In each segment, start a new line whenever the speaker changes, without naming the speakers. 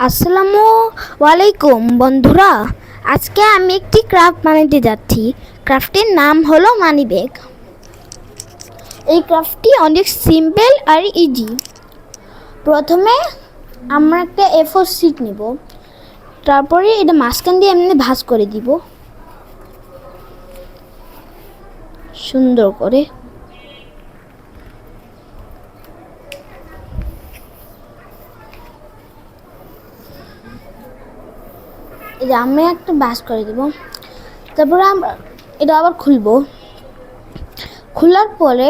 আসসালামু আলাইকুম বন্ধুরা। আজকে আমি একটি ক্রাফট বানাতে যাচ্ছি। ক্রাফটের নাম হলো মানি ব্যাগ। এই ক্রাফটটি অনেক সিম্পল আর ইজি। প্রথমে আমরা একটা A4 শিট নেব, তারপরে এটা মাঝখান দিয়ে এমনি ভাঁজ করে দিব সুন্দর করে। এটা আমি একটা ভাঁজ করে দিব, তারপরে আমরা এটা আবার খুলবো। খোলার পরে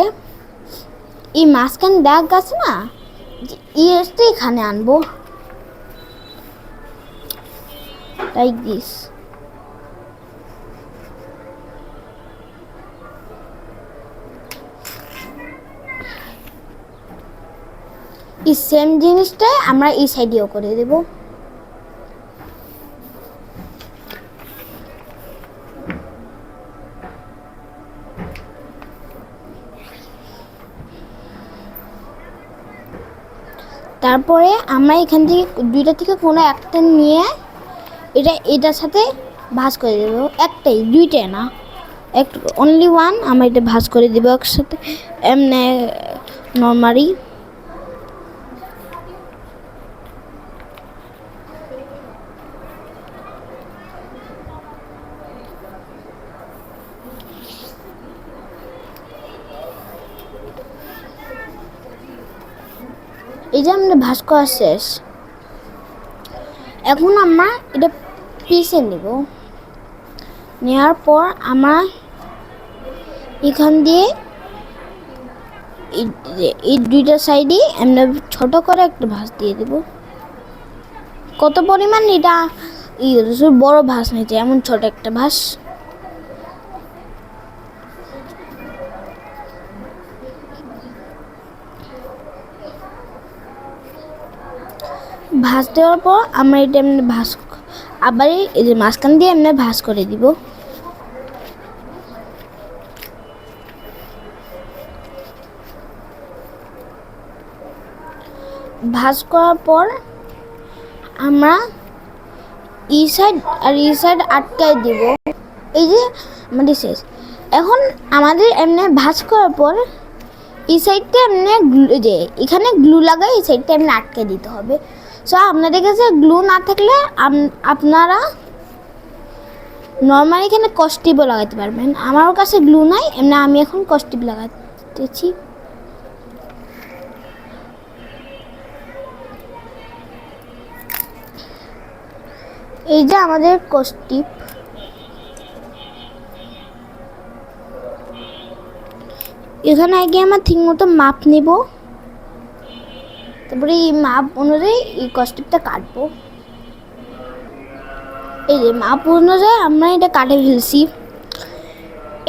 এই মাঝখানে দাগ আছে না, ইয়েটা এখানে আনবো লাইক দিস। এই সেম জিনিসটাই আমরা এই সাইডেও করে দেব। তারপরে আমরা এখান থেকে দুইটা থেকে কোনো একটা নিয়ে এটার সাথে ভাঁজ করে দেব। একটাই, দুইটাই না, একটা অনলি ওয়ান। আমরা এটা ভাঁজ করে দেব একসাথে এমনি নর্মালি। এই যে আমরা ভাঁজ করা শেষ। এখন আমরা এটা পিষে নেব। নেওয়ার পর আমরা এখান দিয়ে এই দুইটা সাইডে আমরা ছোট করে একটা ভাঁজ দিয়ে দেব। কত পরিমাণ এটা বড় ভাঁজ নিতে, এমন ছোট একটা ভাঁজ। ভাঁজ দেওয়ার পর আমরা এটা এমনি ভাঁজ আবার এই যে মাঝখান দিয়ে এমনি ভাঁজ করে দিব। ভাঁজ করার পর আমরা এই সাইড আর এই সাইড আটকায় দিব। এই যে আমাদের শেষ। এখন আমাদের এমনি ভাঁজ করার পর এই সাইডটা এমনি যে এখানে গ্লু লাগাই এই সাইডটা এমনি আটকে দিতে হবে। সো আপনাদের কাছে গ্লু না থাকলে আপনারা নর্মালি এখানে কস্টিপও লাগাতে পারবেন। আমার কাছে গ্লু নাই, এমনি আমি এখন কস্টিপ লাগাতেছি। এই যে আমাদের কস্টিপ। এখানে আগে আমার ঠিক মতো মাপ নেব, তারপরে এই মাপ অনুযায়ী এই কস্টিপটা কাটবো। এই যে মাপ অনুযায়ী আমরা এটা কাটে ফেলছি।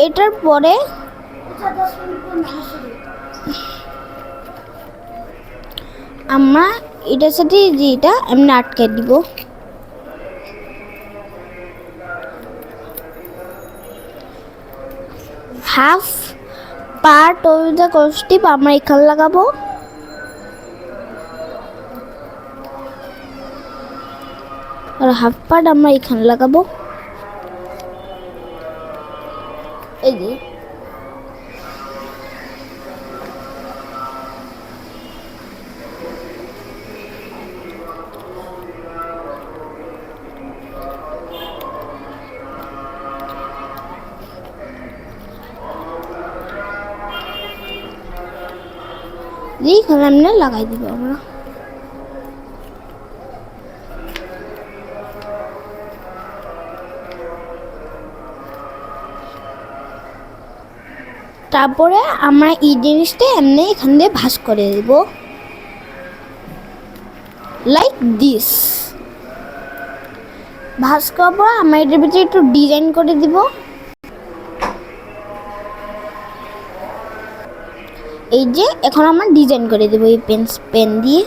এটার পরে আমরা এটার সাথে যে এটা এমনি আটকে দিব। হাফ পার্ট অফ দ্য কস্টিপ আমরা এখানে লাগাবো, আর হাফ পার্ট আমরা এখানে লাগাবো। এই যে এইখানে আমরা লাগাই দিব আমরা। তারপরে আমরা এই জিনিসটা এমনি এখান দিয়ে ভাঁজ করে দেব লাইক দিস। ভাঁজ করার পর আমরা এটার ভিতরে একটু ডিজাইন করে দিব। এই যে এখন আমরা ডিজাইন করে দেব এই পেন দিয়ে।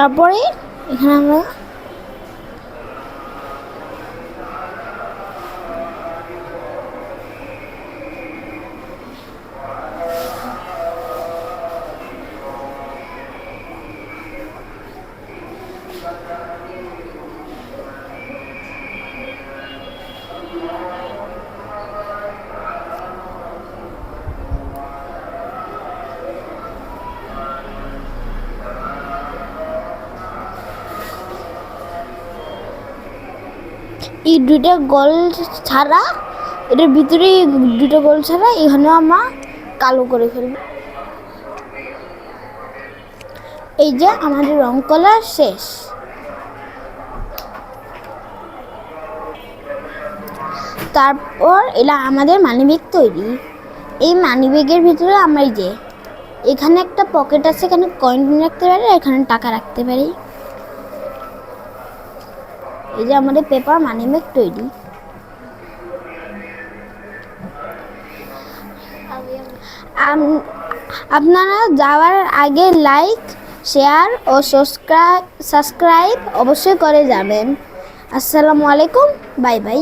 তারপরে এখানে আমরা এই দুইটা গোল ছাড়া, এটার ভিতরে দুটো গোল ছাড়া এখানে আমরা কালো করে ফেলব। এই যে আমাদের রং করা শেষ। তারপর এটা আমাদের মানিব্যাগ তৈরি। এই মানিব্যাগের ভিতরে আমরা এই যে এখানে একটা পকেট আছে, এখানে কয়েন রাখতে পারি, এখানে টাকা রাখতে পারি। এই যে আমাদের পেপার মানিব্যাগ তৈরি। আপনারা যাওয়ার আগে লাইক, শেয়ার ও সাবস্ক্রাইব অবশ্যই করে যাবেন। আসসালামু আলাইকুম, বাই বাই।